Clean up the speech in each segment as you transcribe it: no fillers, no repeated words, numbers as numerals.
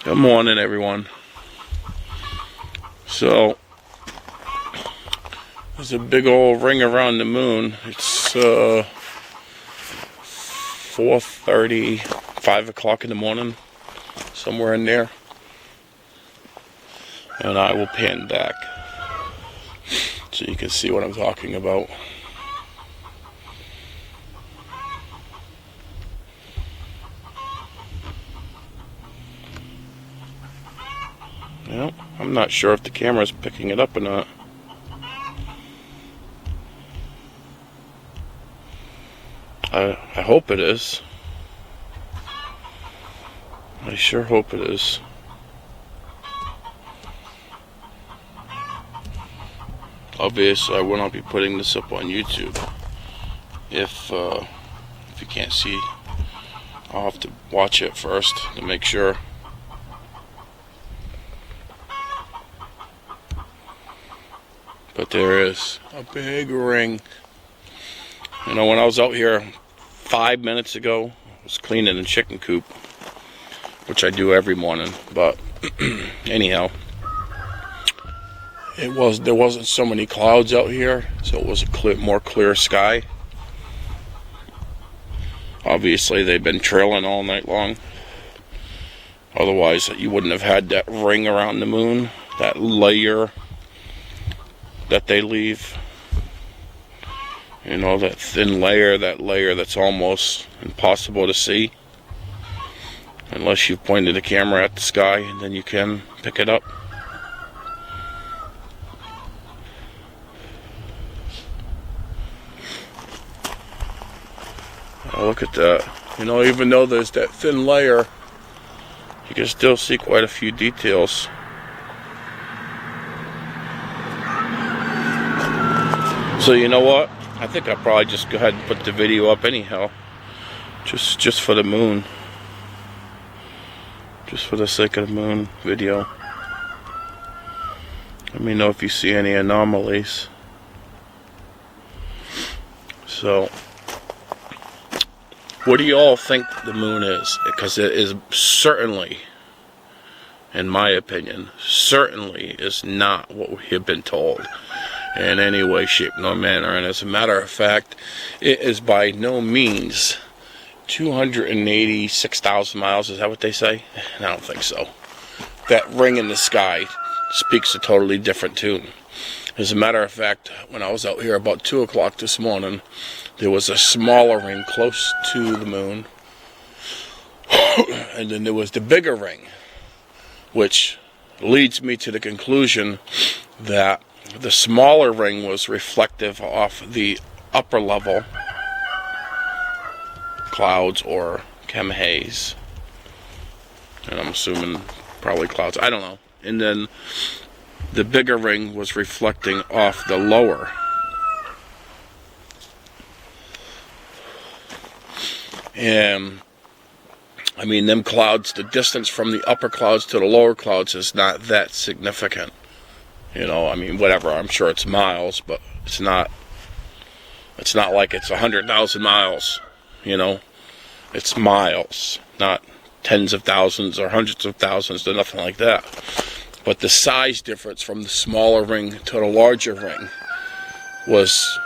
Good morning, everyone. So, there's a big old ring around the moon. It's 4:30, 5 o'clock in the morning, somewhere in there. And I will pan back so you can see what I'm talking about. Well, I'm not sure if the camera's picking it up or not. I hope it is. I sure hope it is. Obviously, I will not be putting this up on YouTube. If you can't see, I'll have to watch it first to make sure. But there is a big ring. You know, when I was out here 5 minutes ago, I was cleaning the chicken coop, which I do every morning. But anyhow, there wasn't so many clouds out here, so it was a more clear sky. Obviously, they've been trailing all night long. Otherwise, you wouldn't have had that ring around the moon, that layer that they leave. You know, that thin layer, that's almost impossible to see. Unless you pointed the camera at the sky, and then you can pick it up. Oh, look at that. You know, even though there's that thin layer, you can still see quite a few details. So you know what? I think I'll probably just go ahead and put the video up anyhow. Just for the moon. Just for the sake of the moon video. Let me know if you see any anomalies. So, what do you all think the moon is? Because it is certainly, in my opinion, certainly is not what we have been told in any way, shape, nor manner. And as a matter of fact, it is by no means 286,000 miles. Is that what they say? I don't think so. That ring in the sky speaks a totally different tune. As a matter of fact, when I was out here about 2 o'clock this morning, there was a smaller ring close to the moon. And then there was the bigger ring, which leads me to the conclusion that the smaller ring was reflective off the upper level clouds or chem haze. And I'm assuming probably clouds. I don't know. And then the bigger ring was reflecting off the lower. And I mean, them clouds, the distance from the upper clouds to the lower clouds is not that significant. You know, I mean, whatever, I'm sure it's miles, but it's not like it's 100,000 miles, you know. It's miles, not tens of thousands or hundreds of thousands, or nothing like that. But the size difference from the smaller ring to the larger ring was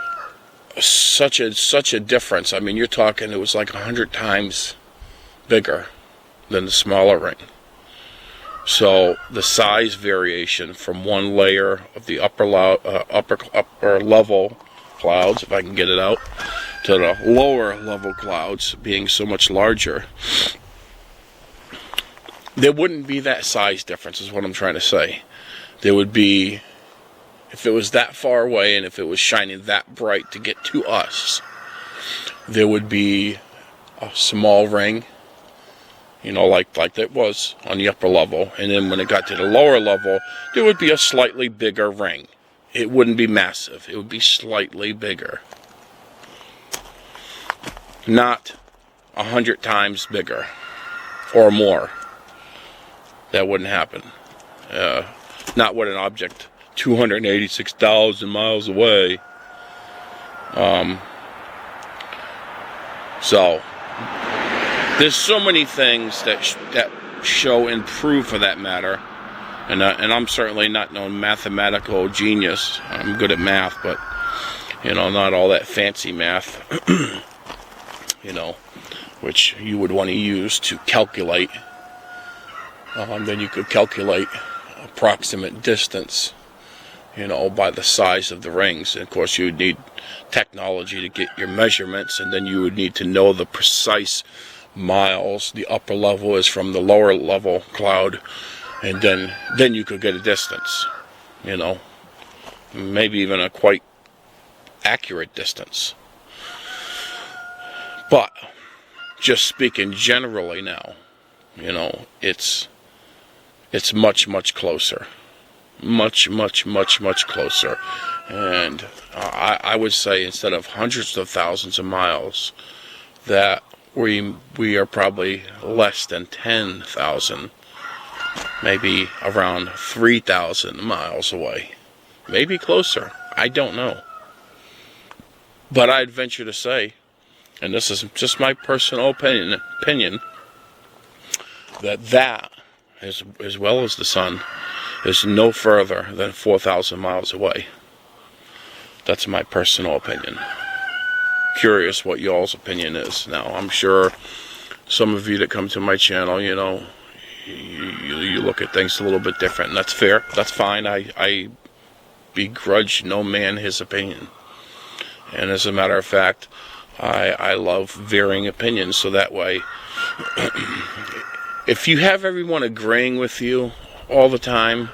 such a difference. I mean, you're talking, it was like 100 times bigger than the smaller ring. So the size variation from one layer of the upper level clouds, if I can get it out, to the lower level clouds being so much larger, there wouldn't be that size difference, is what I'm trying to say. There would be, if it was that far away and if it was shining that bright to get to us, there would be a small ring, you know, like it was on the upper level. And then when it got to the lower level, there would be a slightly bigger ring. It wouldn't be massive. It would be slightly bigger. Not 100 times bigger or more. That wouldn't happen. Not with an object 286,000 miles away. So there's so many things that show and prove, for that matter. And I'm certainly not no mathematical genius. I'm good at math, but not all that fancy math. Which you would want to use to calculate. Then you could calculate approximate distance, by the size of the rings. And of course, you would need technology to get your measurements, and then you would need to know the precise miles the upper level is from the lower level cloud, and then you could get a distance, maybe even a quite accurate distance. But just speaking generally now, it's much, much closer. Much, much, much, much closer. And I would say, instead of hundreds of thousands of miles, that we are probably less than 10,000, maybe around 3,000 miles away. Maybe closer. I don't know. But I'd venture to say, and this is just my personal opinion, that as well as the sun, is no further than 4,000 miles away. That's my personal opinion. Curious what y'all's opinion is. Now, I'm sure some of you that come to my channel, you look at things a little bit different, and that's fair. That's fine. I begrudge no man his opinion. And as a matter of fact, I love varying opinions, so that way, if you have everyone agreeing with you all the time,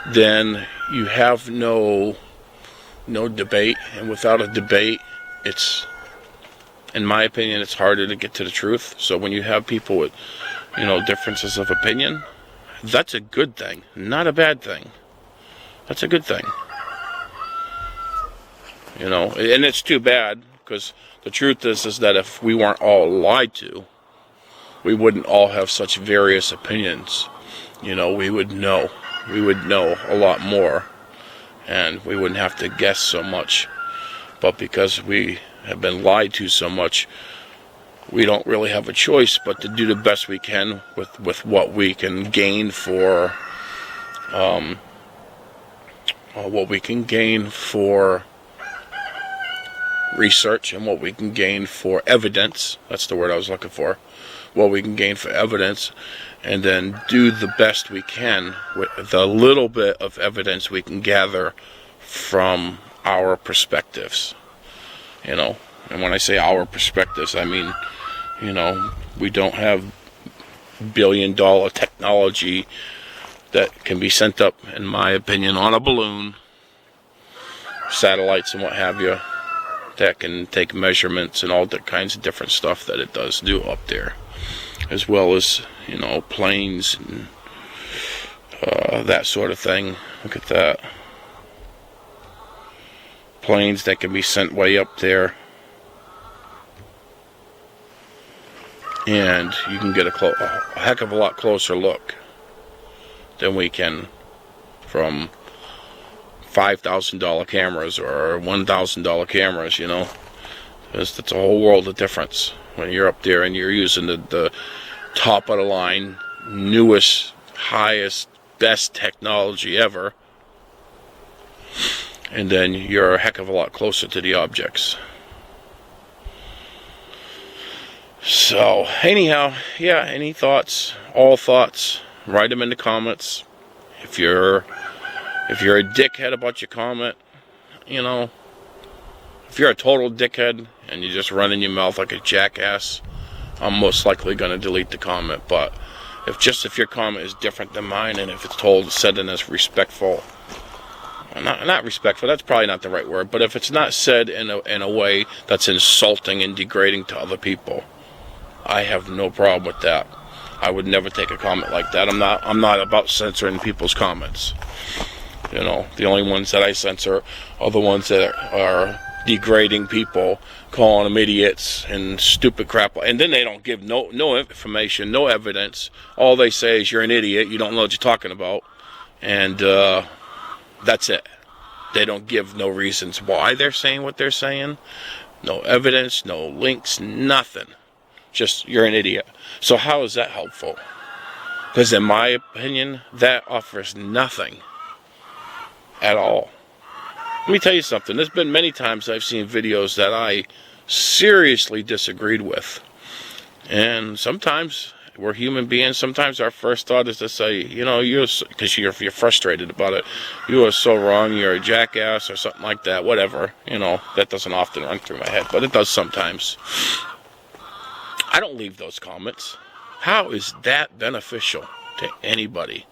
then you have no debate. And without a debate, it's, in my opinion, it's harder to get to the truth. So when you have people with differences of opinion, that's a good thing, not a bad thing. That's a good thing. And it's too bad, because the truth is that if we weren't all lied to, we wouldn't all have such various opinions. We would know a lot more, and we wouldn't have to guess so much. But because we have been lied to so much, we don't really have a choice but to do the best we can with what we can gain for research, and what we can gain for evidence. That's the word I was looking for. What we can gain for evidence, and then do the best we can with the little bit of evidence we can gather from our perspectives. And when I say our perspectives, I mean, we don't have billion-dollar technology that can be sent up, in my opinion, on a balloon, satellites and what have you, that can take measurements and all the kinds of different stuff that it does do up there, as well as planes and that sort of thing. Look at that, planes that can be sent way up there, and you can get a heck of a lot closer look than we can from $5,000 cameras or $1,000 cameras. That's a whole world of difference when you're up there and you're using the top of the line, newest, highest, best technology ever, and then you're a heck of a lot closer to the objects. So anyhow, yeah, any thoughts, all thoughts, write them in the comments. If you're a dickhead about your comment, if you're a total dickhead and you're just running your mouth like a jackass, I'm most likely going to delete the comment. But if your comment is different than mine, and if it's said in a respectful, not respectful, that's probably not the right word, but if it's not said in a way that's insulting and degrading to other people, I have no problem with that. I would never take a comment like that. I'm not about censoring people's comments. The only ones that I censor are the ones that are degrading people, calling them idiots and stupid crap, and then they don't give no information, no evidence. All they say is, you're an idiot, you don't know what you're talking about, and that's it. They don't give no reasons why they're saying what they're saying, no evidence, no links, nothing. Just, you're an idiot. So how is that helpful? Because in my opinion, that offers nothing at all. Let me tell you something. There's been many times I've seen videos that I seriously disagreed with. And sometimes we're human beings. Sometimes our first thought is to say, you know, because you're frustrated about it. You are so wrong. You're a jackass or something like that. Whatever. You know, that doesn't often run through my head, but it does sometimes. I don't leave those comments. How is that beneficial to anybody?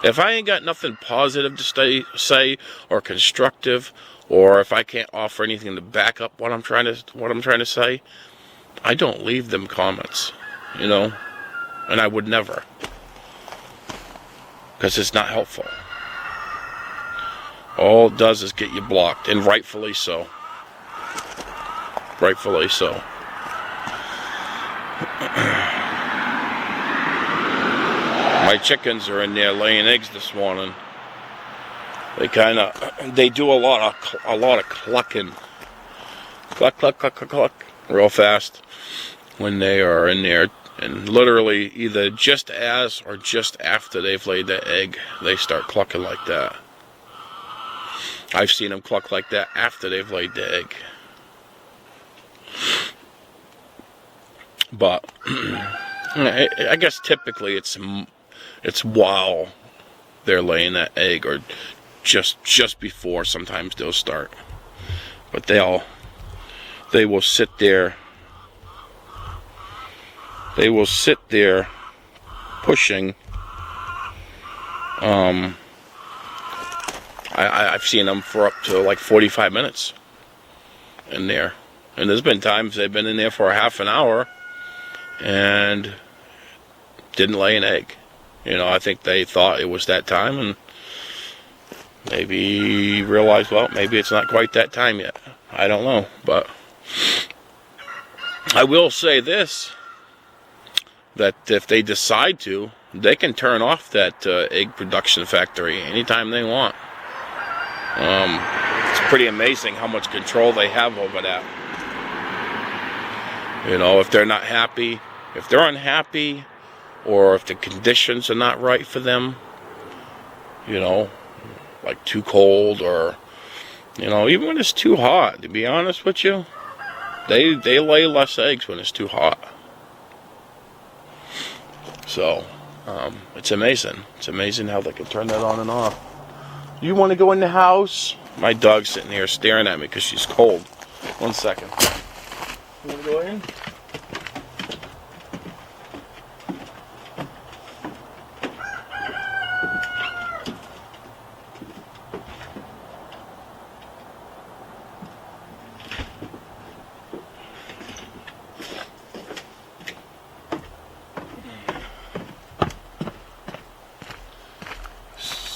If I ain't got nothing positive to say or constructive, or if I can't offer anything to back up what I'm trying to say, I don't leave them comments, you know, and I would never, because it's not helpful. All it does is get you blocked, and rightfully so. Rightfully so. My chickens are in there laying eggs this morning. They do a lot of clucking. Cluck, cluck, cluck, cluck, cluck, real fast when they are in there. And literally either just as or just after they've laid that egg, they start clucking like that. I've seen them cluck like that after they've laid the egg. But I guess typically it's while they're laying that egg, or just before. Sometimes they'll start, but they will sit there. They will sit there pushing. I've seen them for up to like 45 minutes in there, and there's been times they've been in there for a half an hour and didn't lay an egg. You know, I think they thought it was that time, and maybe realized, well, maybe it's not quite that time yet. I don't know, but I will say this, that if they decide to, they can turn off that egg production factory anytime they want. It's pretty amazing how much control they have over that. You know, if they're not happy, if they're unhappy, or if the conditions are not right for them, you know, like too cold, or, you know, even when it's too hot, to be honest with you, they lay less eggs when it's too hot. So, it's amazing. It's amazing how they can turn that on and off. You want to go in the house? My dog's sitting here staring at me because she's cold. 1 second. You want to go in?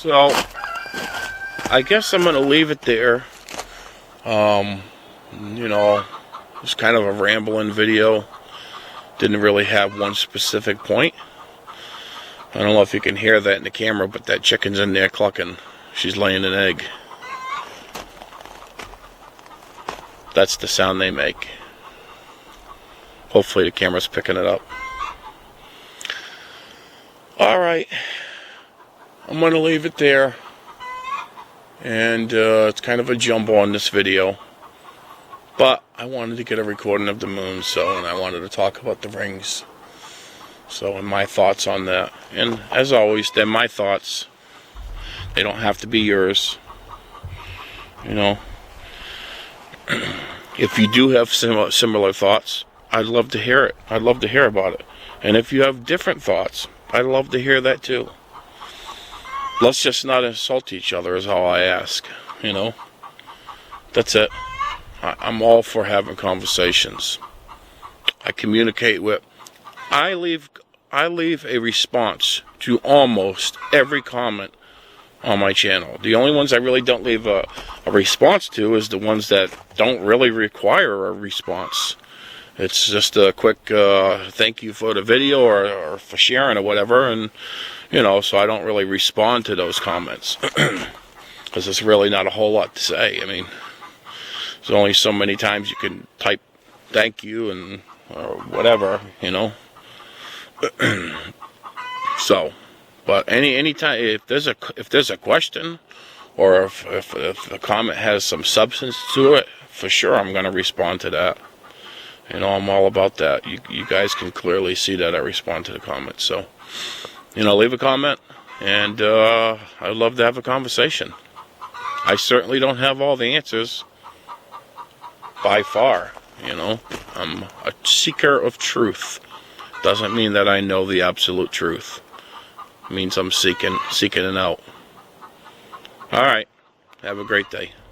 So, I guess I'm going to leave it there. You know, it was kind of a rambling video. Didn't really have one specific point. I don't know if you can hear that in the camera, but that chicken's in there clucking. She's laying an egg. That's the sound they make. Hopefully the camera's picking it up. Alright. I'm going to leave it there. And it's kind of a jumble on this video. But I wanted to get a recording of the moon, and I wanted to talk about the rings. So, and my thoughts on that. And as always, they're my thoughts. They don't have to be yours. You know. If you do have similar thoughts, I'd love to hear it. I'd love to hear about it. And if you have different thoughts, I'd love to hear that too. Let's just not insult each other is all I ask, you know. That's it. I'm all for having conversations. I communicate with. I leave a response to almost every comment on my channel. The only ones I really don't leave a response to is the ones that don't really require a response. It's just a quick thank you for the video or for sharing or whatever, and you know, so I don't really respond to those comments because there's really not a whole lot to say. I mean, there's only so many times you can type thank you and or whatever, you know. So But anytime if there's a question, or if the comment has some substance to it, for sure I'm going to respond to that. You know, I'm all about that. You guys can clearly see that I respond to the comments. So, you know, leave a comment, and I'd love to have a conversation. I certainly don't have all the answers, by far. You know, I'm a seeker of truth. Doesn't mean that I know the absolute truth. It means I'm seeking it out. All right. Have a great day.